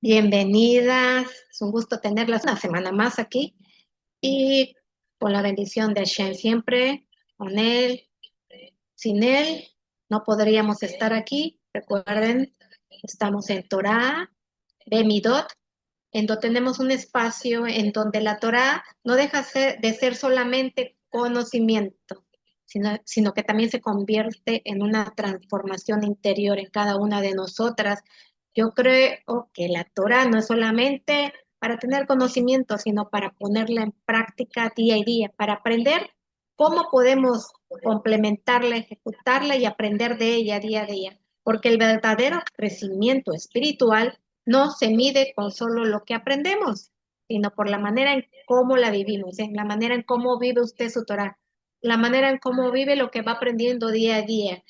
Bienvenidas, es un gusto tenerlas una semana más aquí y con la bendición de Hashem siempre, con Él, sin Él no podríamos estar aquí. Recuerden, estamos en Torah, Bemidot, en donde tenemos un espacio en donde la Torah no deja de ser solamente conocimiento, sino que también se convierte en una transformación interior en cada una de nosotras. Yo creo que la Torah no es solamente para tener conocimiento, sino para ponerla en práctica día a día, para aprender cómo podemos complementarla, ejecutarla y aprender de ella día a día. Porque el verdadero crecimiento espiritual no se mide con solo lo que aprendemos, sino por la manera en cómo la vivimos, en la manera en cómo vive usted su Torah, la manera en cómo vive lo que va aprendiendo día a día.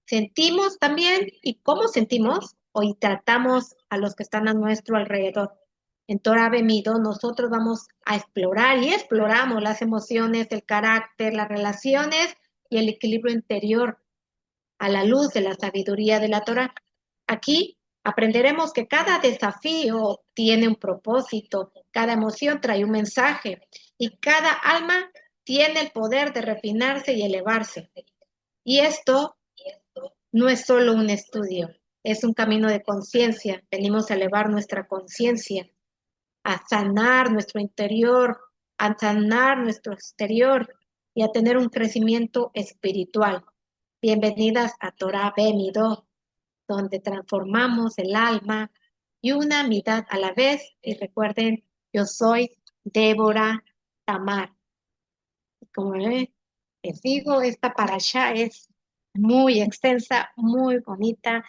Sentimos también y cómo sentimos y tratamos a los que están a nuestro alrededor. En Torah Bemido nosotros vamos a explorar y exploramos las emociones, el carácter, las relaciones y el equilibrio interior a la luz de la sabiduría de la Torah. Aquí aprenderemos que cada desafío tiene un propósito, cada emoción trae un mensaje y cada alma tiene el poder de refinarse y elevarse. Y esto no es solo un estudio, es un camino de conciencia. Venimos a elevar nuestra conciencia, a sanar nuestro interior, a sanar nuestro exterior y a tener un crecimiento espiritual. Bienvenidas a Torah Bemido, donde transformamos el alma y una mitad a la vez. Y recuerden, yo soy Débora Tamar. Como les digo, esta parasha es muy extensa, muy bonita.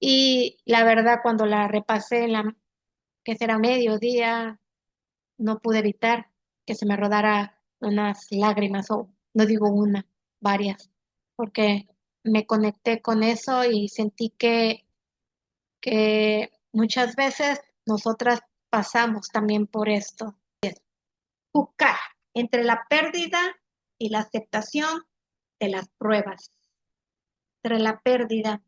Y la verdad, cuando la repasé que será mediodía, no pude evitar que se me rodara unas lágrimas, o no digo una, varias, porque me conecté con eso y sentí que muchas veces nosotras pasamos también por esto. Buscar entre la pérdida y la aceptación de las pruebas, entre la pérdida,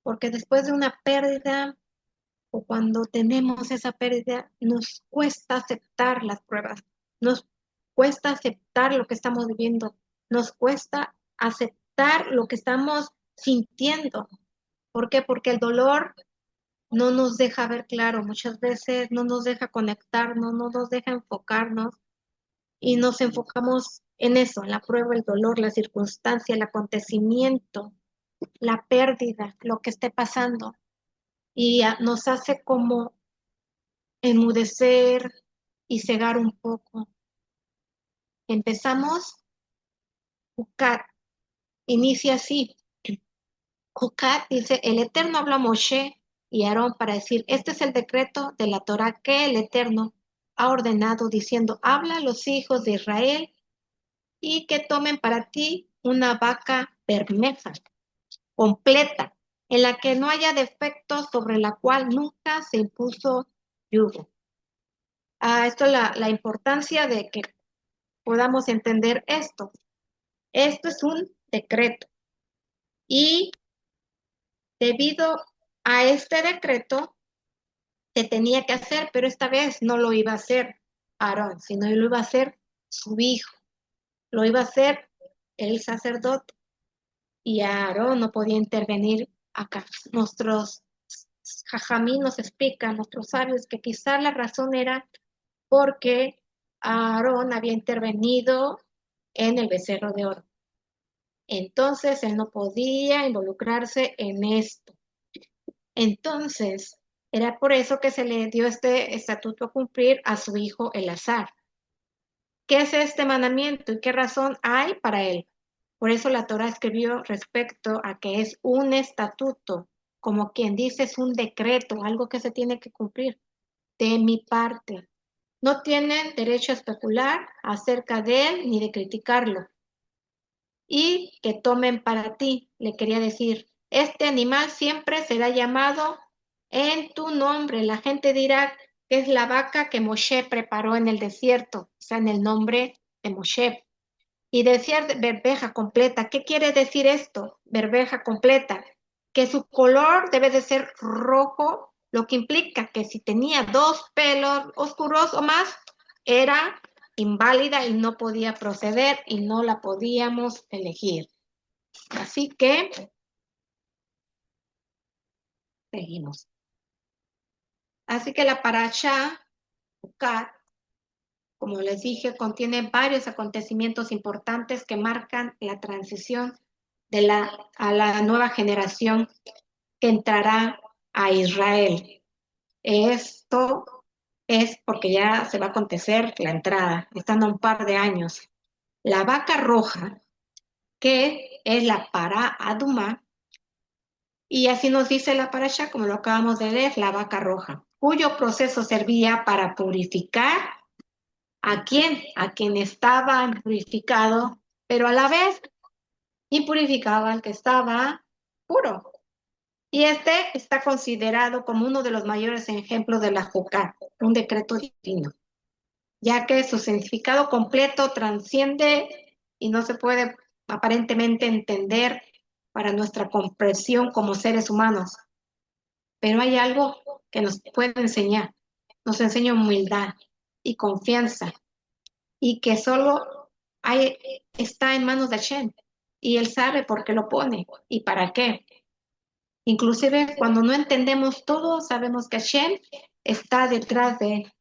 porque después de una pérdida o cuando tenemos esa pérdida, nos cuesta aceptar las pruebas, nos cuesta aceptar lo que estamos viviendo, nos cuesta aceptar lo que estamos sintiendo. ¿Por qué? Porque el dolor no nos deja ver claro, muchas veces no nos deja conectarnos, no nos deja enfocarnos y nos enfocamos en eso, en la prueba, el dolor, la circunstancia, el acontecimiento, la pérdida, lo que esté pasando y nos hace como enmudecer y cegar un poco. Empezamos, Jucat, inicia así. Jucat dice, el Eterno habló a Moshe y a Aarón para decir, este es el decreto de la Torah que el Eterno ha ordenado, diciendo, habla a los hijos de Israel y que tomen para ti una vaca bermeja, completa, en la que no haya defectos, sobre la cual nunca se impuso yugo. Esto es la importancia de que podamos entender esto. Esto es un decreto y debido a este decreto se tenía que hacer, pero esta vez no lo iba a hacer Aarón, sino lo iba a hacer su hijo, lo iba a hacer el sacerdote y Aarón no podía intervenir acá. Nuestros jajamí nos explican, nuestros sabios, que quizá la razón era porque Aarón había intervenido en el becerro de oro. Entonces él no podía involucrarse en esto. Entonces, era por eso que se le dio este estatuto a cumplir a su hijo Elazar. ¿Qué es este mandamiento y qué razón hay para él? Por eso la Torah escribió respecto a que es un estatuto, como quien dice es un decreto, algo que se tiene que cumplir de mi parte. No tienen derecho a especular acerca de él ni de criticarlo. Y que tomen para ti, le quería decir, este animal siempre será llamado en tu nombre. La gente dirá que es la vaca que Moshe preparó en el desierto, o sea, en el nombre de Moshe. Y decía berbeja completa. ¿Qué quiere decir esto? Berbeja completa. Que su color debe de ser rojo lo que implica que si tenía dos pelos oscuros o más, era inválida y no podía proceder y no la podíamos elegir. Así que seguimos. Así que la parasha, Ucat, como les dije, contiene varios acontecimientos importantes que marcan la transición a la nueva generación que entrará a Israel. Esto es porque ya se va a acontecer la entrada, están a un par de años. La vaca roja, que es la para Adumá, y así nos dice la parasha, como lo acabamos de leer, la vaca roja, cuyo proceso servía para purificar a quién, a quien estaba impurificado, pero a la vez impurificaba al que estaba puro. Y este está considerado como uno de los mayores ejemplos de la Juká, un decreto divino, ya que su significado completo trasciende y no se puede aparentemente entender para nuestra comprensión como seres humanos. Pero hay algo que nos puede enseñar. Nos enseña humildad y confianza y que solo hay, está en manos de Hashem. Y Él sabe por qué lo pone y para qué. Inclusive cuando no entendemos todo, sabemos que Hashem está detrás de él.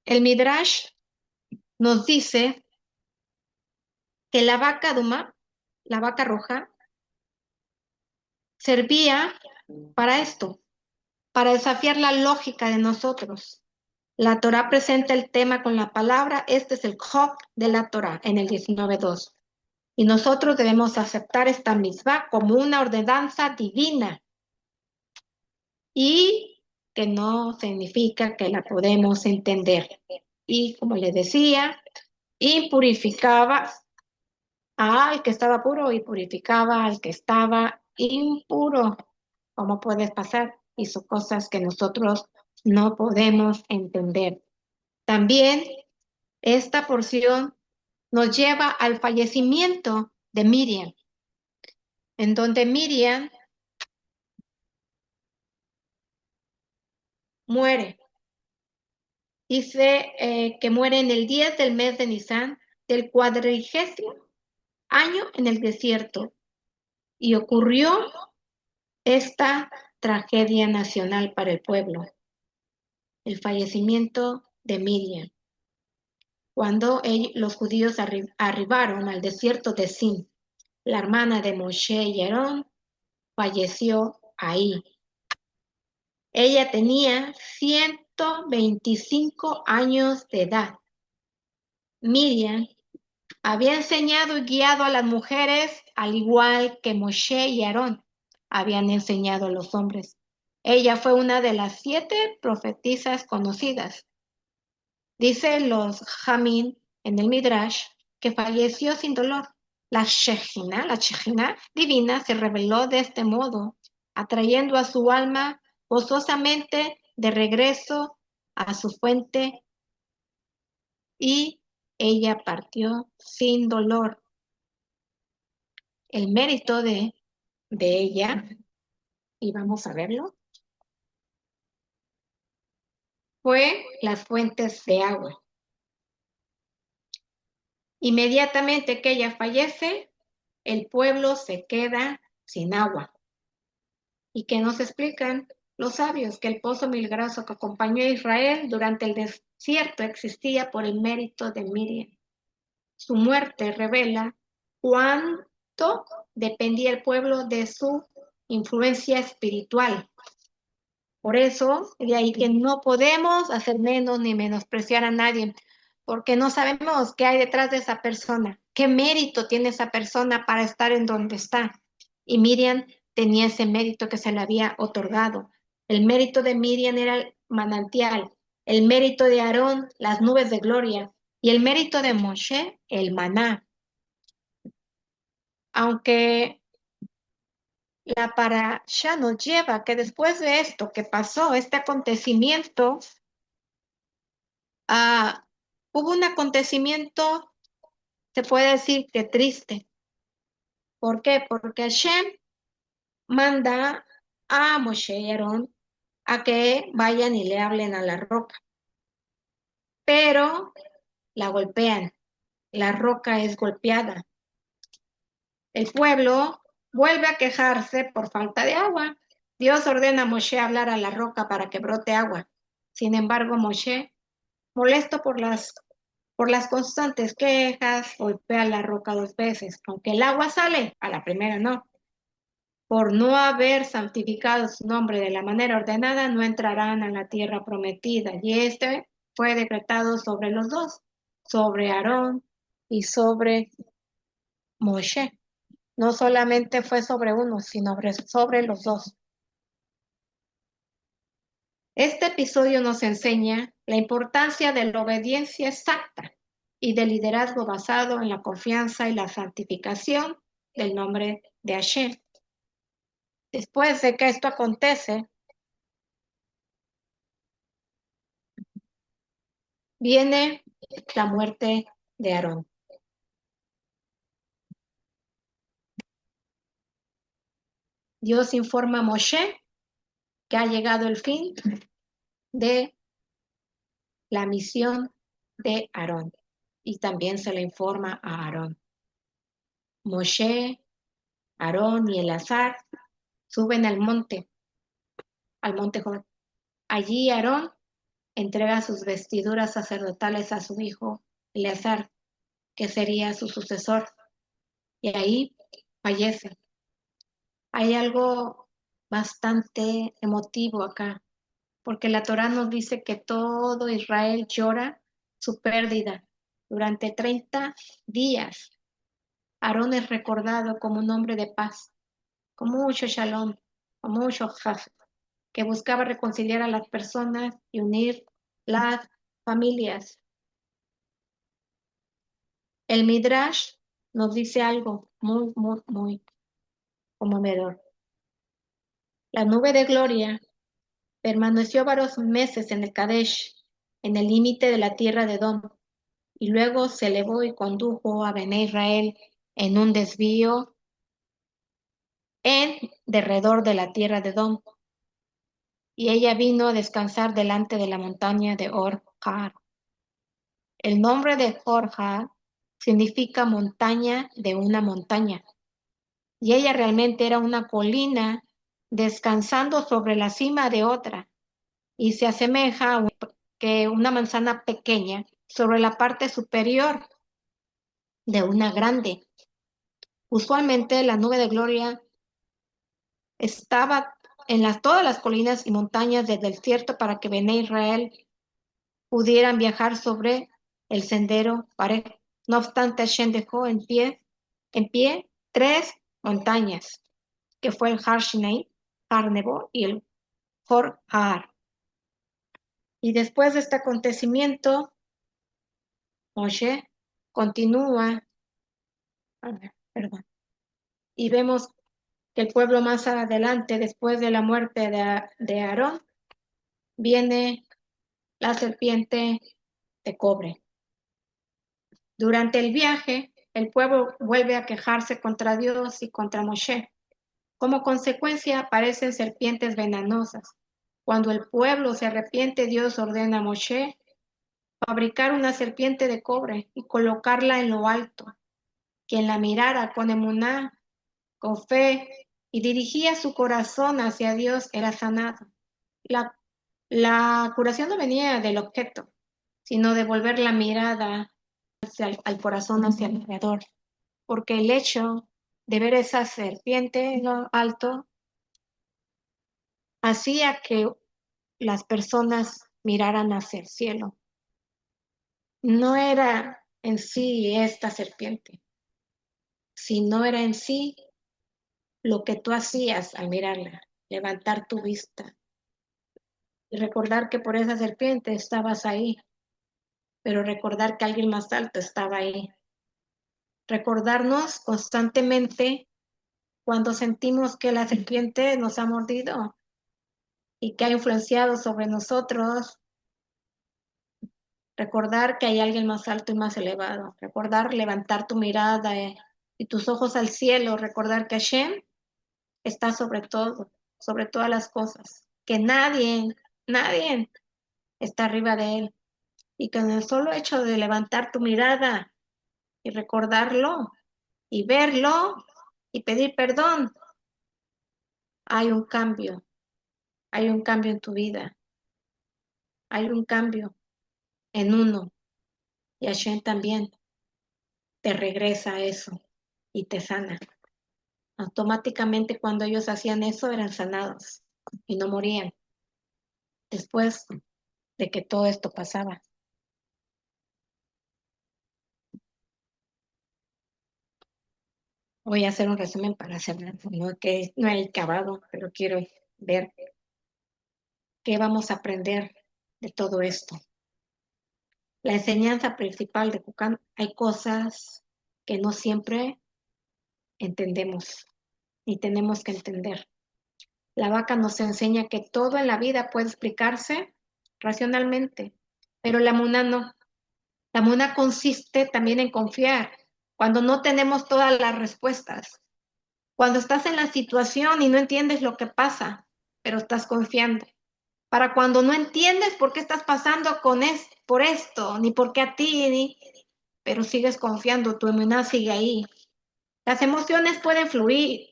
El Midrash nos dice que la vaca Duma, la vaca roja, servía para esto, para desafiar la lógica de nosotros. La Torah presenta el tema con la palabra, este es el Chok de la Torah en el 19.2. Y nosotros debemos aceptar esta misma como una ordenanza divina y que no significa que la podemos entender. Y como les decía, impurificaba al que estaba puro y purificaba al que estaba impuro. ¿Cómo puedes pasar? Hizo cosas que nosotros no podemos entender. También esta porción nos lleva al fallecimiento de Miriam, en donde Miriam muere. Dice que muere en el 10 del mes de Nisan del 40º año en el desierto. Y ocurrió esta tragedia nacional para el pueblo, el fallecimiento de Miriam. Cuando los judíos arribaron al desierto de Sin, la hermana de Moshe y Aarón falleció ahí. Ella tenía 125 años de edad. Miriam había enseñado y guiado a las mujeres al igual que Moshe y Aarón habían enseñado a los hombres. Ella fue una de las 7 profetisas conocidas. Dice los Jamín en el Midrash que falleció sin dolor. La Shejina divina, se reveló de este modo, atrayendo a su alma gozosamente de regreso a su fuente y ella partió sin dolor. El mérito de ella, y vamos a verlo, fue las fuentes de agua. Inmediatamente que ella fallece, el pueblo se queda sin agua. ¿Y qué nos explican los sabios? Que el pozo milagroso que acompañó a Israel durante el desierto existía por el mérito de Miriam. Su muerte revela cuánto dependía el pueblo de su influencia espiritual. Por eso, de ahí que no podemos hacer menos ni menospreciar a nadie, porque no sabemos qué hay detrás de esa persona, qué mérito tiene esa persona para estar en donde está. Y Miriam tenía ese mérito que se le había otorgado. El mérito de Miriam era el manantial, el mérito de Aarón, las nubes de gloria, y el mérito de Moshe, el maná. Aunque la parasha nos lleva que después de esto que pasó, este acontecimiento, hubo un acontecimiento, se puede decir que triste. ¿Por qué? Porque Hashem manda a Moshe y Aarón a que vayan y le hablen a la roca. Pero la golpean, la roca es golpeada. El pueblo vuelve a quejarse por falta de agua. Dios ordena a Moshe hablar a la roca para que brote agua. Sin embargo, Moshe, molesto por las constantes quejas, golpea la roca 2 veces. Aunque el agua sale, a la primera no. Por no haber santificado su nombre de la manera ordenada, no entrarán a la tierra prometida. Y este fue decretado sobre los dos, sobre Aarón y sobre Moshe. No solamente fue sobre uno, sino sobre los dos. Este episodio nos enseña la importancia de la obediencia exacta y del liderazgo basado en la confianza y la santificación del nombre de Hashem. Después de que esto acontece, viene la muerte de Aarón. Dios informa a Moshe que ha llegado el fin de la misión de Aarón y también se le informa a Aarón. Moshe, Aarón y Eleazar suben al monte Hor. Allí Aarón entrega sus vestiduras sacerdotales a su hijo Eleazar, que sería su sucesor, y ahí fallece. Hay algo bastante emotivo acá, porque la Torá nos dice que todo Israel llora su pérdida durante 30 días. Aarón es recordado como un hombre de paz, con mucho shalom, con mucho haf, que buscaba reconciliar a las personas y unir las familias. El Midrash nos dice algo muy conmovedor. La nube de gloria permaneció varios meses en el Kadesh, en el límite de la tierra de Edom, y luego se elevó y condujo a Bené Israel en un desvío en derredor de la tierra de Edom, y ella vino a descansar delante de la montaña de Or-Har. El nombre de Or-Har significa montaña de una montaña, y ella realmente era una colina descansando sobre la cima de otra, y se asemeja a que una manzana pequeña sobre la parte superior de una grande. Usualmente la nube de gloria estaba en todas las colinas y montañas del desierto para que Bené Israel pudieran viajar sobre el sendero parejo. No obstante, Hashem dejó en pie 3 montañas, que fue el Har Sinai, Har Nebo y el Hor Har. Y después de este acontecimiento, Moshe continúa, perdón, y vemos que el pueblo más adelante, después de la muerte de Aarón, viene la serpiente de cobre. Durante el viaje, el pueblo vuelve a quejarse contra Dios y contra Moshe. Como consecuencia, aparecen serpientes venenosas. Cuando el pueblo se arrepiente, Dios ordena a Moshe fabricar una serpiente de cobre y colocarla en lo alto. Quien la mirara con emuná, con fe, y dirigía su corazón hacia Dios era sanado. La, la curación no venía del objeto, sino de volver la mirada al corazón, hacia el Creador. Porque el hecho de ver esa serpiente en lo alto hacía que las personas miraran hacia el cielo. No era en sí esta serpiente, sino era en sí lo que tú hacías al mirarla, levantar tu vista y recordar que por esa serpiente estabas ahí, pero recordar que alguien más alto estaba ahí. Recordarnos constantemente cuando sentimos que la serpiente nos ha mordido y que ha influenciado sobre nosotros, recordar que hay alguien más alto y más elevado, recordar levantar tu mirada y tus ojos al cielo, recordar que Hashem está sobre todo, sobre todas las cosas. que nadie está arriba de él. Y con el solo hecho de levantar tu mirada y recordarlo y verlo y pedir perdón, hay un cambio, hay un cambio en tu vida, hay un cambio en uno. Y Hashem también te regresa a eso y te sana. Automáticamente cuando ellos hacían eso eran sanados y no morían después de que todo esto pasaba. Voy a hacer un resumen para hacerlo, no que no he acabado, pero quiero ver qué vamos a aprender de todo esto. La enseñanza principal de Jucán, hay cosas que no siempre entendemos y tenemos que entender. La vaca nos enseña que todo en la vida puede explicarse racionalmente, pero la muna no. La muna consiste también en confiar cuando no tenemos todas las respuestas. Cuando estás en la situación y no entiendes lo que pasa, pero estás confiando. Para cuando no entiendes por qué estás pasando por esto, ni por qué a ti, pero sigues confiando, tu emuná sigue ahí. Las emociones pueden fluir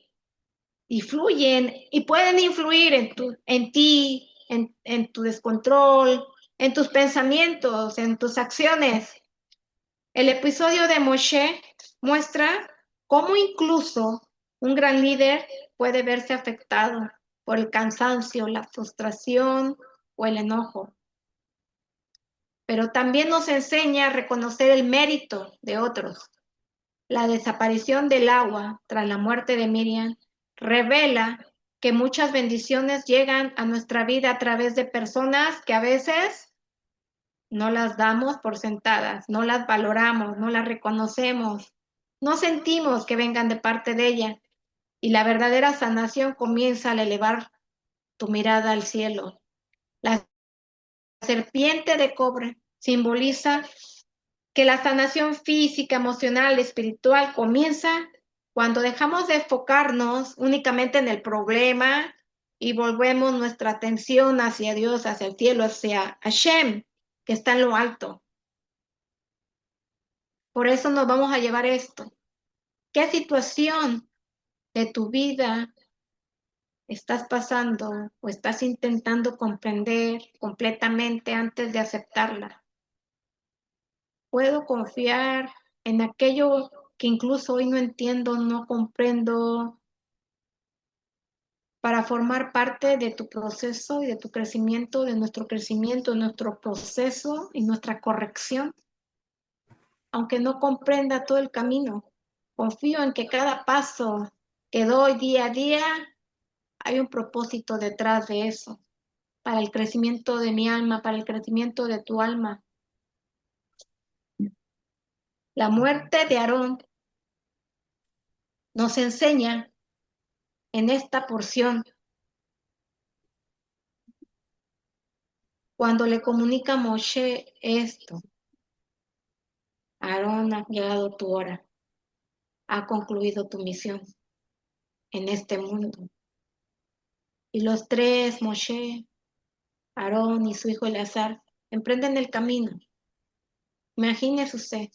y fluyen y pueden influir en ti, en tu descontrol, en tus pensamientos, en tus acciones. El episodio de Moshe muestra cómo incluso un gran líder puede verse afectado por el cansancio, la frustración o el enojo. Pero también nos enseña a reconocer el mérito de otros. La desaparición del agua tras la muerte de Miriam revela que muchas bendiciones llegan a nuestra vida a través de personas que a veces no las damos por sentadas, no las valoramos, no las reconocemos, no sentimos que vengan de parte de ella. Y la verdadera sanación comienza al elevar tu mirada al cielo. La serpiente de cobre simboliza que la sanación física, emocional, espiritual comienza cuando dejamos de enfocarnos únicamente en el problema y volvemos nuestra atención hacia Dios, hacia el cielo, hacia Hashem, que está en lo alto. Por eso nos vamos a llevar esto. ¿Qué situación de tu vida estás pasando o estás intentando comprender completamente antes de aceptarla? ¿Puedo confiar en aquello que incluso hoy no entiendo, no comprendo, para formar parte de tu proceso y de tu crecimiento, de nuestro proceso y nuestra corrección? Aunque no comprenda todo el camino, confío en que cada paso que doy día a día hay un propósito detrás de eso, para el crecimiento de mi alma, para el crecimiento de tu alma. La muerte de Aarón nos enseña en esta porción, cuando le comunica a Moshe esto: Aarón, ha llegado tu hora, ha concluido tu misión en este mundo. Y los tres, Moshe, Aarón y su hijo Eleazar, emprenden el camino. Imagínese usted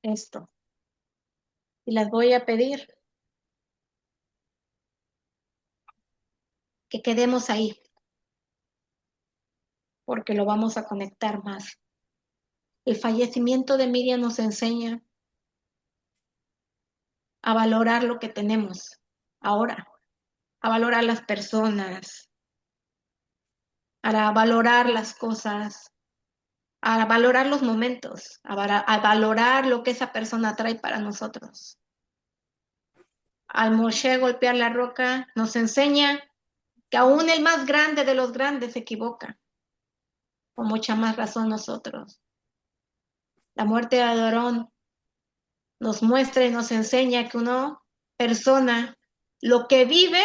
esto. Y les voy a pedir que quedemos ahí, porque lo vamos a conectar más. El fallecimiento de Miriam nos enseña a valorar lo que tenemos ahora, a valorar las personas, a valorar las cosas, a valorar los momentos, a valorar lo que esa persona trae para nosotros. Al Moshe golpear la roca nos enseña que aún el más grande de los grandes se equivoca, con mucha más razón nosotros. La muerte de Aarón nos muestra y nos enseña que una persona, lo que vive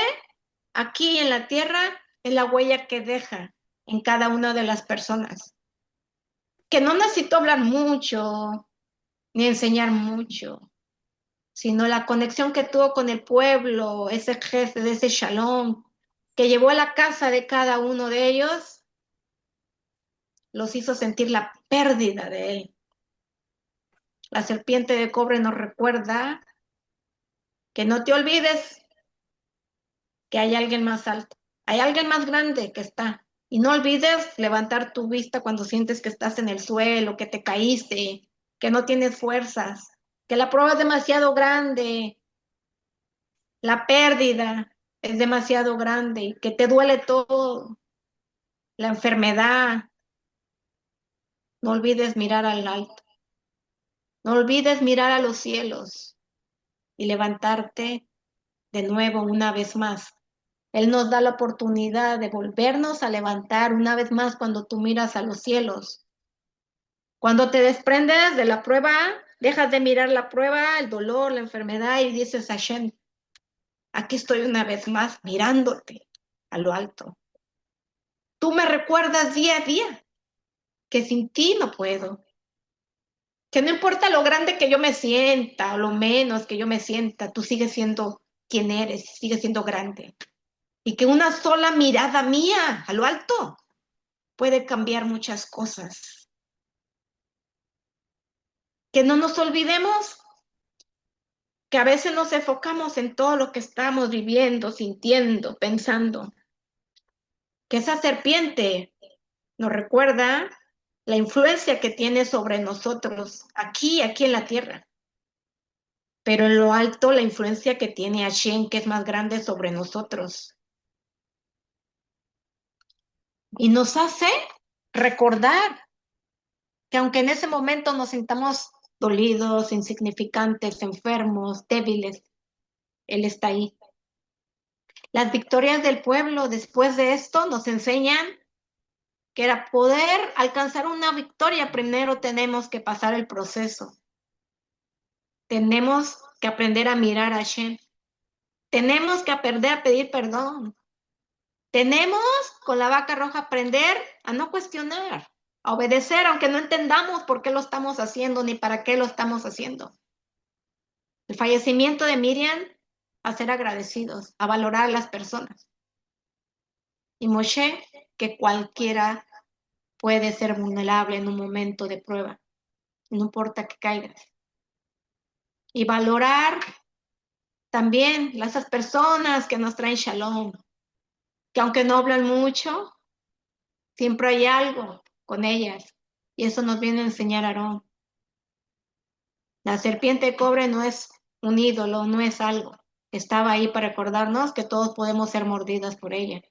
aquí en la tierra, es la huella que deja en cada una de las personas. Que no necesito hablar mucho, ni enseñar mucho, sino la conexión que tuvo con el pueblo, ese jefe de ese shalom, que llevó a la casa de cada uno de ellos, los hizo sentir la pérdida de él. La serpiente de cobre nos recuerda que no te olvides que hay alguien más alto, hay alguien más grande que está. Y no olvides levantar tu vista cuando sientes que estás en el suelo, que te caíste, que no tienes fuerzas, que la prueba es demasiado grande, la pérdida es demasiado grande, que te duele todo, la enfermedad. No olvides mirar al alto, no olvides mirar a los cielos y levantarte de nuevo una vez más. Él nos da la oportunidad de volvernos a levantar una vez más cuando tú miras a los cielos. Cuando te desprendes de la prueba, dejas de mirar la prueba, el dolor, la enfermedad y dices a Hashem, aquí estoy una vez más mirándote a lo alto. Tú me recuerdas día a día que sin ti no puedo, que no importa lo grande que yo me sienta o lo menos que yo me sienta, tú sigues siendo quien eres, sigues siendo grande. Y que una sola mirada mía a lo alto puede cambiar muchas cosas. Que no nos olvidemos que a veces nos enfocamos en todo lo que estamos viviendo, sintiendo, pensando. Que esa serpiente nos recuerda la influencia que tiene sobre nosotros aquí en la tierra. Pero en lo alto la influencia que tiene Hashem, que es más grande sobre nosotros. Y nos hace recordar que aunque en ese momento nos sintamos dolidos, insignificantes, enfermos, débiles, Él está ahí. Las victorias del pueblo después de esto nos enseñan que para poder alcanzar una victoria primero tenemos que pasar el proceso. Tenemos que aprender a mirar a Hashem. Tenemos que aprender a pedir perdón. Tenemos con la vaca roja aprender a no cuestionar, a obedecer aunque no entendamos por qué lo estamos haciendo ni para qué lo estamos haciendo. El fallecimiento de Miriam, a ser agradecidos, a valorar a las personas. Y Moshe, que cualquiera puede ser vulnerable en un momento de prueba, no importa que caigas. Y valorar también esas personas que nos traen shalom, que aunque no hablan mucho, siempre hay algo con ellas. Y eso nos viene a enseñar Aarón. La serpiente de cobre no es un ídolo, no es algo. Estaba ahí para recordarnos que todos podemos ser mordidas por ella.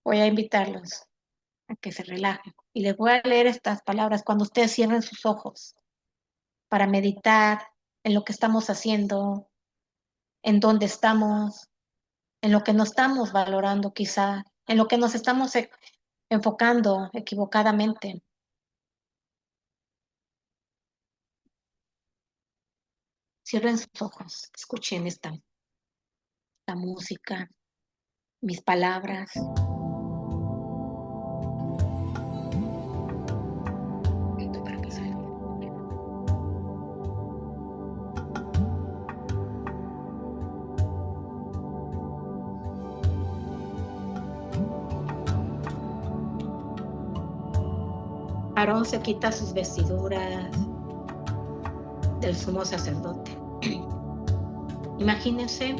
Voy a invitarlos a que se relajen. Y les voy a leer estas palabras cuando ustedes cierren sus ojos para meditar en lo que estamos haciendo, en dónde estamos, en lo que no estamos valorando quizá, en lo que nos estamos enfocando equivocadamente. Cierren sus ojos, escuchen esta música, mis palabras. Aarón se quita sus vestiduras del sumo sacerdote. Imagínense,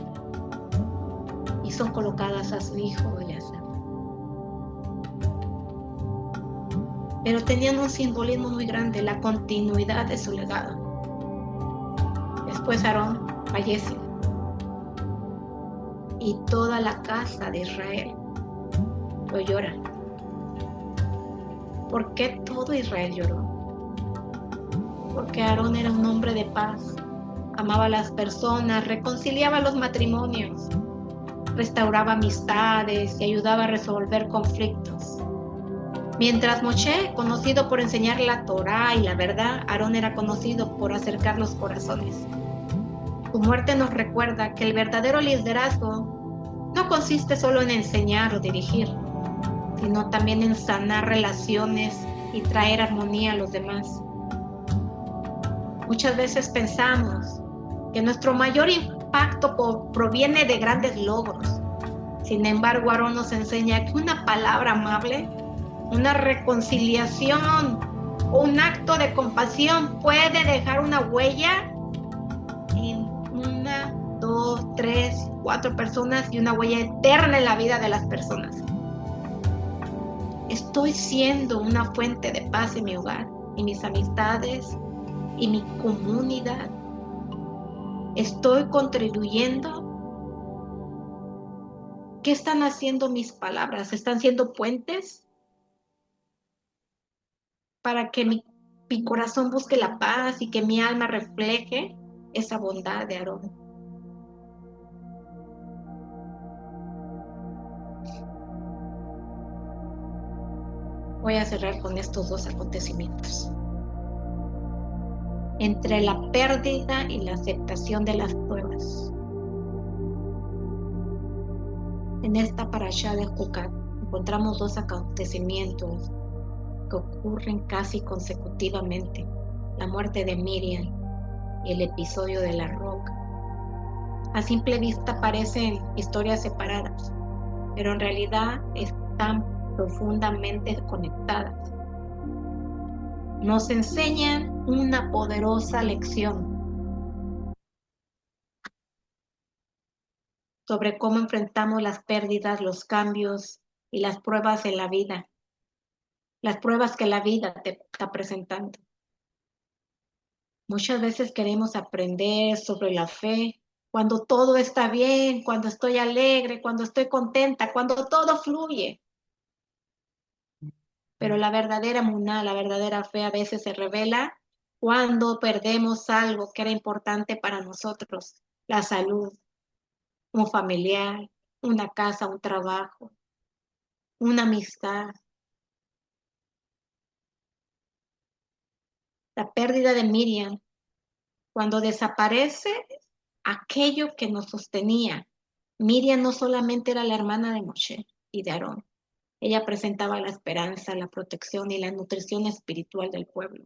y son colocadas a su hijo Eleazar. Pero tenían un simbolismo muy grande, la continuidad de su legado. Después Aarón fallece y toda la casa de Israel lo llora. ¿Por qué todo Israel lloró? Porque Aarón era un hombre de paz, amaba a las personas, reconciliaba los matrimonios, restauraba amistades y ayudaba a resolver conflictos. Mientras Moshe, conocido por enseñar la Torá y la verdad, Aarón era conocido por acercar los corazones. Su muerte nos recuerda que el verdadero liderazgo no consiste solo en enseñar o dirigir, sino también en sanar relaciones y traer armonía a los demás. Muchas veces pensamos que nuestro mayor impacto proviene de grandes logros. Sin embargo, Aarón nos enseña que una palabra amable, una reconciliación o un acto de compasión puede dejar una huella en una, dos, tres, cuatro personas y una huella eterna en la vida de las personas. Estoy siendo una fuente de paz en mi hogar, y mis amistades, y mi comunidad. Estoy contribuyendo. ¿Qué están haciendo mis palabras? ¿Están siendo puentes para que mi corazón busque la paz y que mi alma refleje esa bondad de Aarón? Voy a cerrar con estos dos acontecimientos. Entre la pérdida y la aceptación de las pruebas. En esta parashá de Jucat encontramos dos acontecimientos que ocurren casi consecutivamente: la muerte de Miriam y el episodio de la roca. A simple vista parecen historias separadas, pero en realidad están profundamente conectadas. Nos enseñan una poderosa lección sobre cómo enfrentamos las pérdidas, los cambios y las pruebas en la vida, las pruebas que la vida te está presentando. Muchas veces queremos aprender sobre la fe cuando todo está bien, cuando estoy alegre, cuando estoy contenta, cuando todo fluye. Pero la verdadera muná, la verdadera fe a veces se revela cuando perdemos algo que era importante para nosotros: la salud, un familiar, una casa, un trabajo, una amistad. La pérdida de Miriam, cuando desaparece aquello que nos sostenía. Miriam no solamente era la hermana de Moshe y de Aarón, ella presentaba la esperanza, la protección y la nutrición espiritual del pueblo.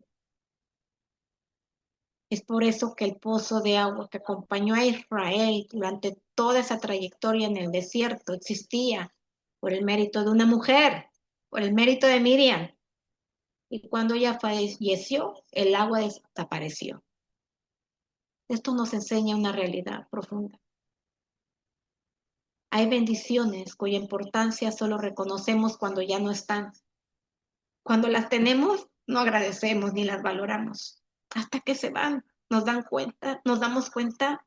Es por eso que el pozo de agua que acompañó a Israel durante toda esa trayectoria en el desierto existía por el mérito de una mujer, por el mérito de Miriam. Y cuando ella falleció, el agua desapareció. Esto nos enseña una realidad profunda. Hay bendiciones cuya importancia solo reconocemos cuando ya no están. Cuando las tenemos, no agradecemos ni las valoramos. Hasta que se van, nos damos cuenta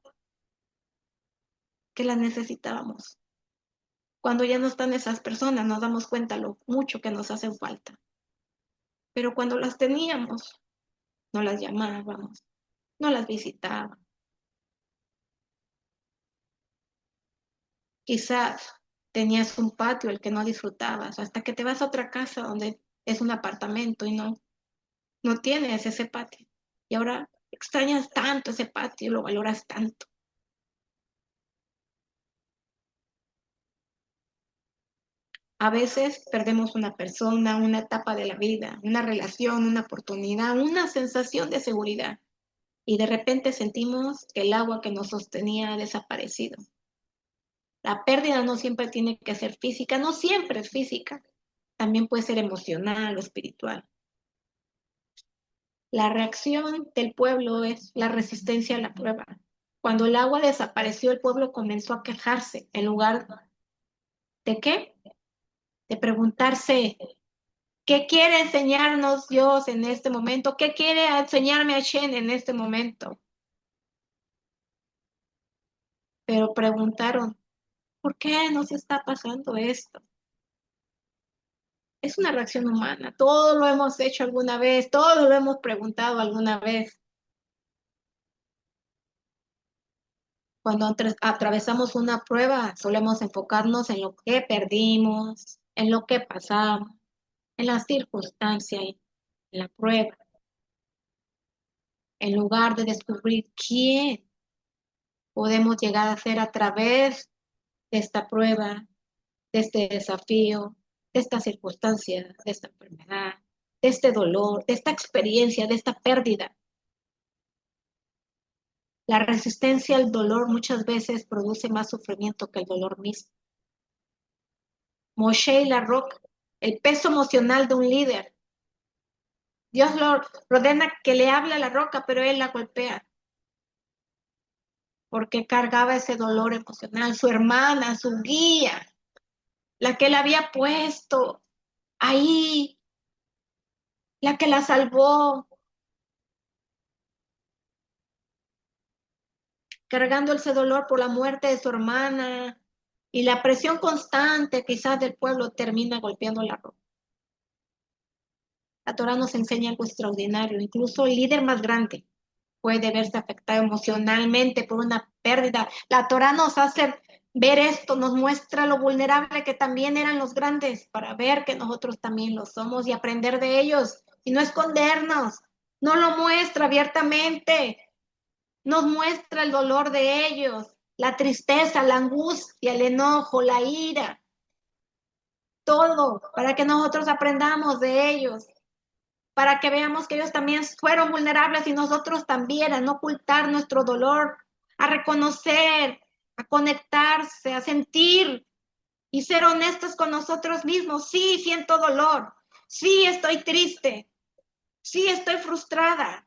que las necesitábamos. Cuando ya no están esas personas, nos damos cuenta lo mucho que nos hacen falta. Pero cuando las teníamos, no las llamábamos, no las visitábamos. Quizás tenías un patio el que no disfrutabas, hasta que te vas a otra casa donde es un apartamento y no tienes ese patio. Y ahora extrañas tanto ese patio, lo valoras tanto. A veces perdemos una persona, una etapa de la vida, una relación, una oportunidad, una sensación de seguridad. Y de repente sentimos que el agua que nos sostenía ha desaparecido. La pérdida no siempre tiene que ser física, no siempre es física, también puede ser emocional o espiritual. La reacción del pueblo es la resistencia a la prueba. Cuando el agua desapareció, el pueblo comenzó a quejarse en lugar de ¿qué? De preguntarse: ¿qué quiere enseñarnos Dios en este momento? ¿Qué quiere enseñarme Hashem en este momento? Pero preguntaron: ¿por qué nos está pasando esto? Es una reacción humana. Todo lo hemos hecho alguna vez, todo lo hemos preguntado alguna vez. Cuando atravesamos una prueba, solemos enfocarnos en lo que perdimos, en lo que pasamos, en la circunstancia, en la prueba, en lugar de descubrir quién podemos llegar a ser a través de esta prueba, de este desafío, de esta circunstancia, de esta enfermedad, de este dolor, de esta experiencia, de esta pérdida. La resistencia al dolor muchas veces produce más sufrimiento que el dolor mismo. Moshe y la roca, el peso emocional de un líder. Dios lo ordena que le hable a la roca, pero él la golpea porque cargaba ese dolor emocional. Su hermana, su guía, la que la había puesto ahí, la que la salvó, cargando ese dolor por la muerte de su hermana y la presión constante quizás del pueblo termina golpeando la roca. La Torah nos enseña algo extraordinario. Incluso el líder más grande puede verse afectado emocionalmente por una pérdida. La Torah nos hace ver esto, nos muestra lo vulnerable que también eran los grandes para ver que nosotros también lo somos y aprender de ellos y no escondernos. No lo muestra abiertamente, nos muestra el dolor de ellos, la tristeza, la angustia, el enojo, la ira, todo para que nosotros aprendamos de ellos, para que veamos que ellos también fueron vulnerables y nosotros también, a no ocultar nuestro dolor, a reconocer, a conectarse, a sentir y ser honestos con nosotros mismos. Sí, siento dolor. Sí, estoy triste. Sí, estoy frustrada.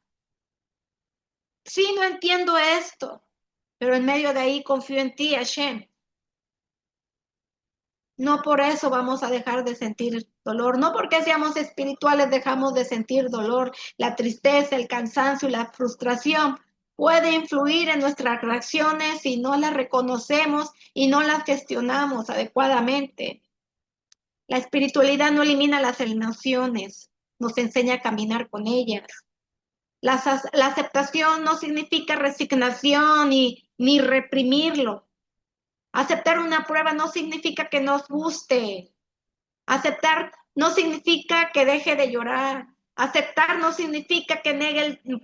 Sí, no entiendo esto. Pero en medio de ahí confío en ti, Hashem. No por eso vamos a dejar de sentir dolor, no porque seamos espirituales dejamos de sentir dolor. La tristeza, el cansancio y la frustración puede influir en nuestras reacciones si no las reconocemos y no las gestionamos adecuadamente. La espiritualidad no elimina las emociones, nos enseña a caminar con ellas. La aceptación no significa resignación ni reprimirlo. Aceptar una prueba no significa que nos guste. Aceptar no significa que deje de llorar. Aceptar no significa que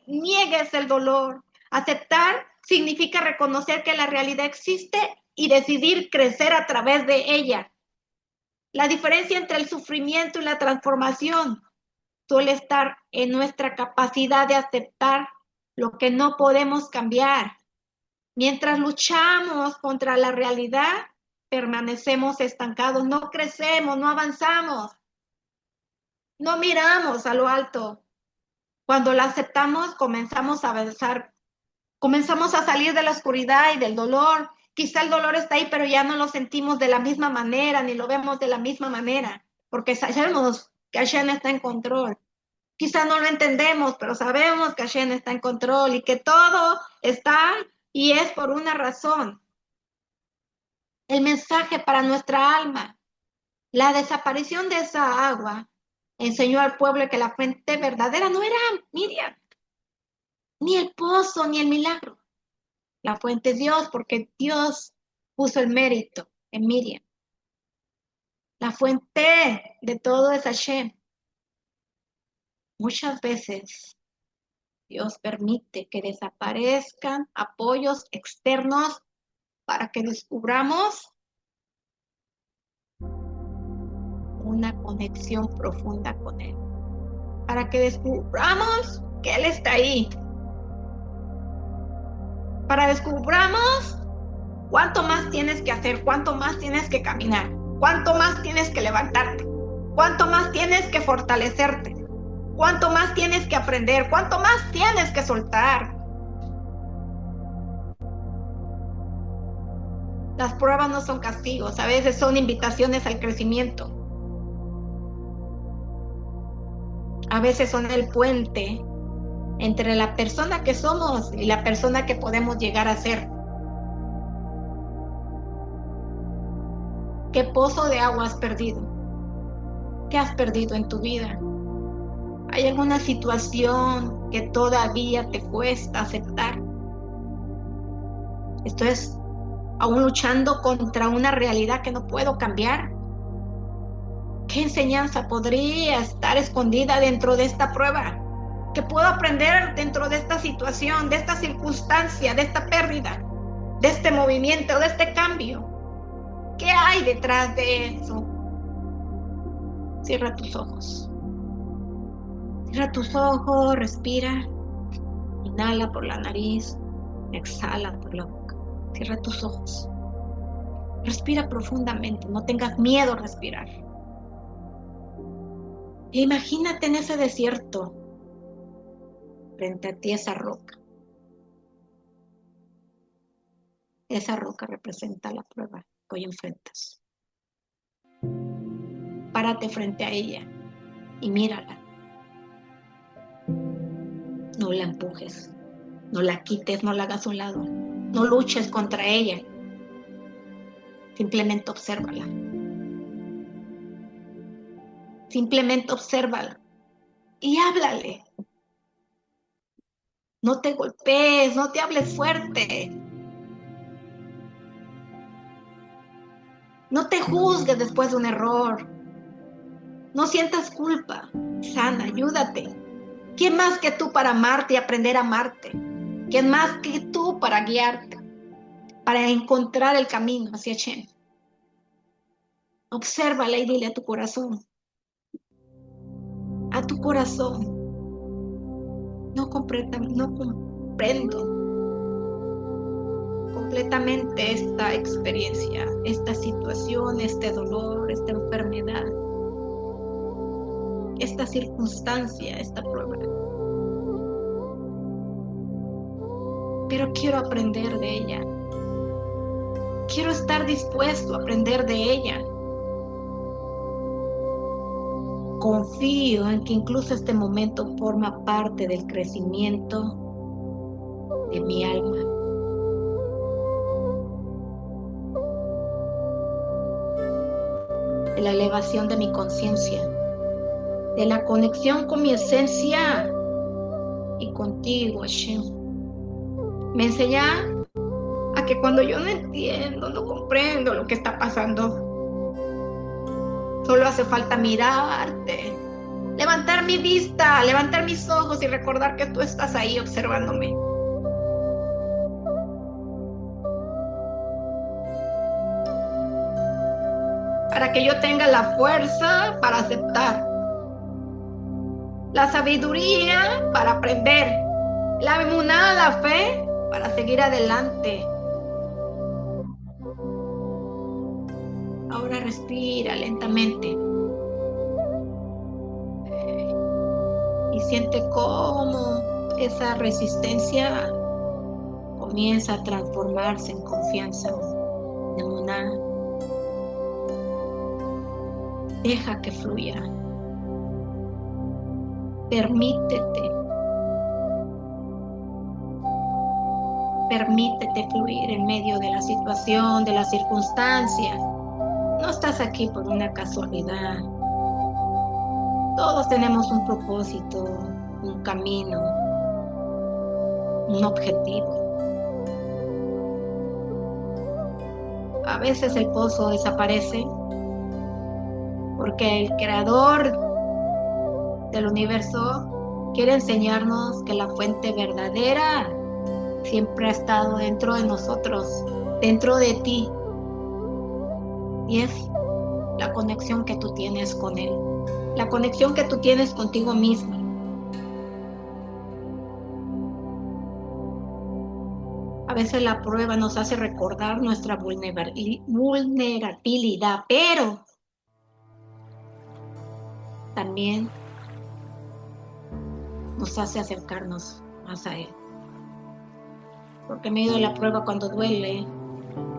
niegues el dolor. Aceptar significa reconocer que la realidad existe y decidir crecer a través de ella. La diferencia entre el sufrimiento y la transformación suele estar en nuestra capacidad de aceptar lo que no podemos cambiar. Mientras luchamos contra la realidad, permanecemos estancados, no crecemos, no avanzamos, no miramos a lo alto. Cuando la aceptamos, comenzamos a avanzar, comenzamos a salir de la oscuridad y del dolor. Quizá el dolor está ahí, pero ya no lo sentimos de la misma manera, ni lo vemos de la misma manera, porque sabemos que Hashem está en control. Quizá no lo entendemos, pero sabemos que Hashem está en control y que todo está y es por una razón. El mensaje para nuestra alma. La desaparición de esa agua enseñó al pueblo que la fuente verdadera no era Miriam, ni el pozo, ni el milagro. La fuente es Dios, porque Dios puso el mérito en Miriam. La fuente de todo es Hashem. Muchas veces Dios permite que desaparezcan apoyos externos para que descubramos una conexión profunda con Él. Para que descubramos que Él está ahí. Para descubramos cuánto más tienes que hacer, cuánto más tienes que caminar, cuánto más tienes que levantarte, cuánto más tienes que fortalecerte, cuánto más tienes que aprender, cuánto más tienes que soltar. Las pruebas no son castigos, a veces son invitaciones al crecimiento. A veces son el puente entre la persona que somos y la persona que podemos llegar a ser. ¿Qué pozo de agua has perdido? ¿Qué has perdido en tu vida? ¿Hay alguna situación que todavía te cuesta aceptar? Esto es aún luchando contra una realidad que no puedo cambiar. ¿Qué enseñanza podría estar escondida dentro de esta prueba? ¿Qué puedo aprender dentro de esta situación, de esta circunstancia, de esta pérdida, de este movimiento, de este cambio? ¿Qué hay detrás de eso? Cierra tus ojos. Cierra tus ojos, respira. Inhala por la nariz. Exhala por la boca. Cierra tus ojos. Respira profundamente. No tengas miedo a respirar. E imagínate en ese desierto. Frente a ti esa roca. Esa roca representa la prueba que hoy enfrentas. Párate frente a ella y mírala. No la empujes. No la quites, no la hagas a un lado. No luches contra ella. Simplemente obsérvala. Simplemente obsérvala. Y háblale. No te golpees, no te hables fuerte. No te juzgues después de un error. No sientas culpa. Sana, ayúdate. ¿Quién más que tú para amarte y aprender a amarte? ¿Quién más que tú para guiarte? Para encontrar el camino hacia Hashem. Obsérvala y dile a tu corazón. A tu corazón. No comprendo completamente esta experiencia, esta situación, este dolor, esta enfermedad, esta circunstancia, esta prueba. Pero quiero aprender de ella. Quiero estar dispuesto a aprender de ella. Confío en que incluso este momento forma parte del crecimiento de mi alma. De la elevación de mi conciencia, de la conexión con mi esencia y contigo, Hashem. Me enseña a que cuando yo no entiendo, no comprendo lo que está pasando, solo hace falta mirarte, levantar mi vista, levantar mis ojos y recordar que tú estás ahí observándome. Para que yo tenga la fuerza para aceptar, la sabiduría para aprender, la emuná, la fe para seguir adelante. Ahora respira lentamente y siente cómo esa resistencia comienza a transformarse en confianza, en emuná. Deja que fluya. Permítete fluir en medio de la situación, de las circunstancias. No estás aquí por una casualidad. Todos tenemos un propósito, un camino, un objetivo. A veces el pozo desaparece porque el creador del universo quiere enseñarnos que la fuente verdadera siempre ha estado dentro de nosotros, dentro de ti. Y es la conexión que tú tienes con Él, la conexión que tú tienes contigo mismo. A veces la prueba nos hace recordar nuestra vulnerabilidad, pero también nos hace acercarnos más a Él. Porque en medio de la prueba, cuando duele,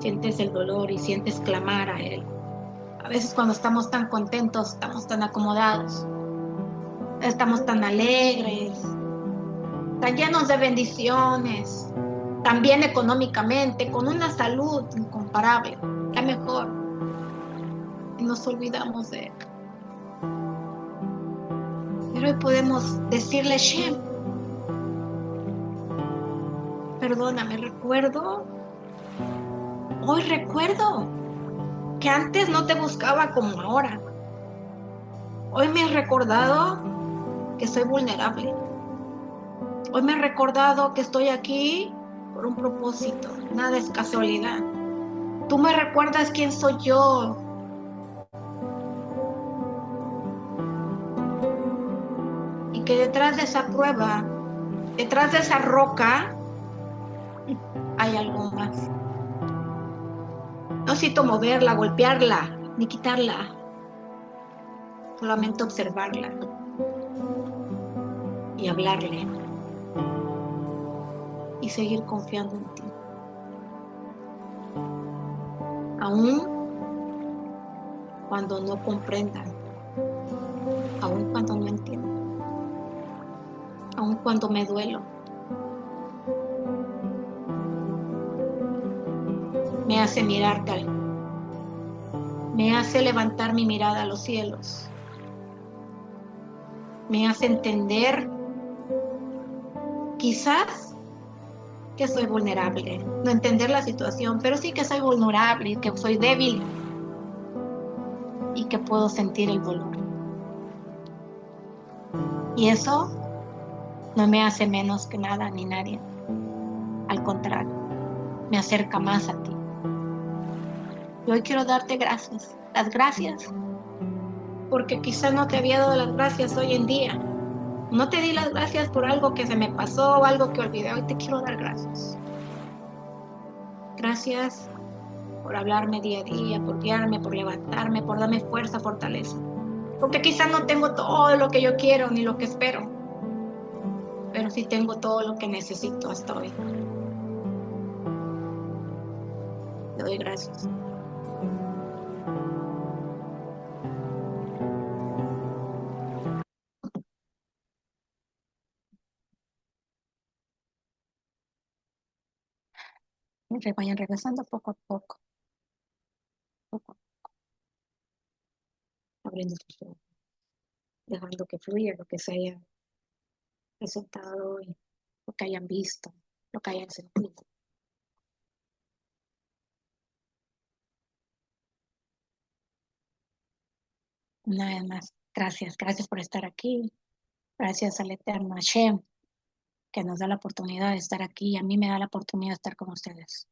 sientes el dolor y sientes clamar a Él. A veces cuando estamos tan contentos, estamos tan acomodados, estamos tan alegres, tan llenos de bendiciones, también económicamente, con una salud incomparable, la mejor. Y nos olvidamos de Él. Pero hoy podemos decirle, Shem, perdóname, hoy recuerdo que antes no te buscaba como ahora. Hoy me has recordado que soy vulnerable. Hoy me has recordado que estoy aquí por un propósito, nada es casualidad. Tú me recuerdas quién soy yo. Y que detrás de esa prueba, detrás de esa roca, hay algo más. No necesito moverla, golpearla, ni quitarla. Solamente observarla y hablarle y seguir confiando en ti. Aún cuando no comprendan, aún cuando no entiendan, aún cuando me duelo, me hace mirarte, me hace levantar mi mirada a los cielos, me hace entender quizás que soy vulnerable, no entender la situación, pero sí que soy vulnerable y que soy débil y que puedo sentir el dolor. Y eso no me hace menos que nada ni nadie. Al contrario, me acerca más a ti. Y hoy quiero darte gracias, las gracias, porque quizás no te había dado las gracias hoy en día. No te di las gracias por algo que se me pasó o algo que olvidé. Hoy te quiero dar gracias. Gracias por hablarme día a día, por guiarme, por levantarme, por darme fuerza, fortaleza. Porque quizás no tengo todo lo que yo quiero ni lo que espero, pero sí tengo todo lo que necesito hasta hoy. Te doy gracias. Y vayan regresando poco a poco, poco, abriendo sus ojos, dejando que fluya lo que se haya presentado hoy, lo que hayan visto, lo que hayan sentido. Una vez más, gracias, gracias por estar aquí. Gracias al Eterno Hashem, que nos da la oportunidad de estar aquí y a mí me da la oportunidad de estar con ustedes.